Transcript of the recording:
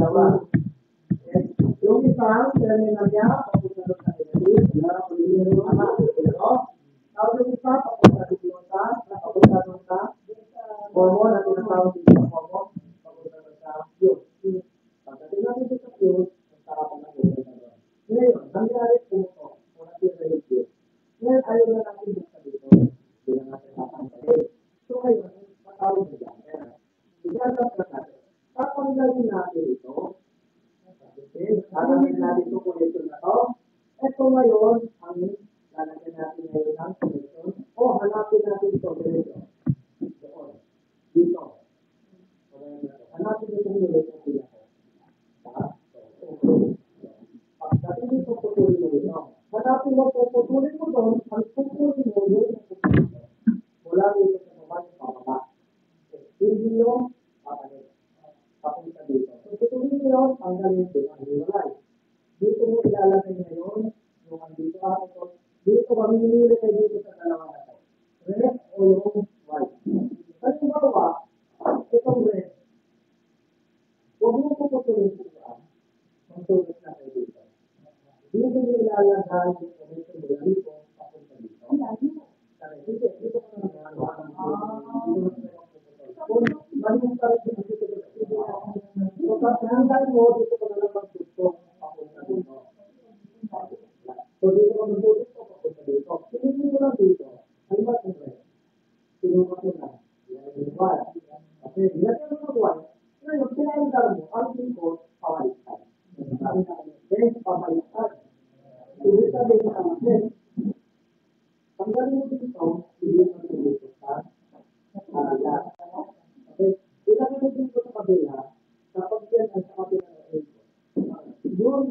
dalawa. Yung isang terminal niya, papunta doon sa negative, wala, puliro, ama, pero, tapos yung isa, papunta doon sa hormone, na tinatawag dito sa hormone, papunta doon sa fuse. Pagdating natin dito sa fuse, ang sarapan na doon. Ngayon, nangyari po ito, kung natira yung fuse. Ngayon, ayaw na natin buksan dito. Hindi na natin nakakantay. So, ngayon, matawag na dyan. Ilalap na natin. Tatanggalin natin ito. Lalagyan natin ito connection na to. Ito ngayon, ang lalagyan natin ngayon ng connection. O, hanapin natin ito. Dito. Dito. Hanapin ito yung connection dito. Pagdating dito, putulin mo dito. Hanapin mo, puputulin mo doon, ang pupulin mo yung pupulin mo. Mula dito sa baba yung pababa. Hindi yung papalik. Papunta dito. So, putulin mo yun, tanggalin din ang hiwalay. Dito mo ilalagay ngayon, yung andito ako. Dito mamimili kayo dito sa dalawa na ito. Red o yung white. Halimbawa, itong red. Huwag mo puputulin po yan. Magtulog na kayo dito. Dito mo ilalagay yung connection mo dito, papunta dito. Dito ko na naman. Kung maling pa rin dito so, pagkakanday mo, dito ko na lang magtutong papunta dito. So, dito ko magtutong papunta dito. Sinigin mo lang dito. Ano ba ito rin? Sinukat mo na. Yan yung white. Kasi, yan yung mag-white. Ngayon, pinahindar mo, ang lingkod, pabaliktad. Then, pabaliktad. Ibig sabihin na natin, tanggalin mo dito, ibig sabihin dito sa kabila. Okay? Ilagay mo dito sa kabila, kapag yan ay sa kabila ng lingkod. Yung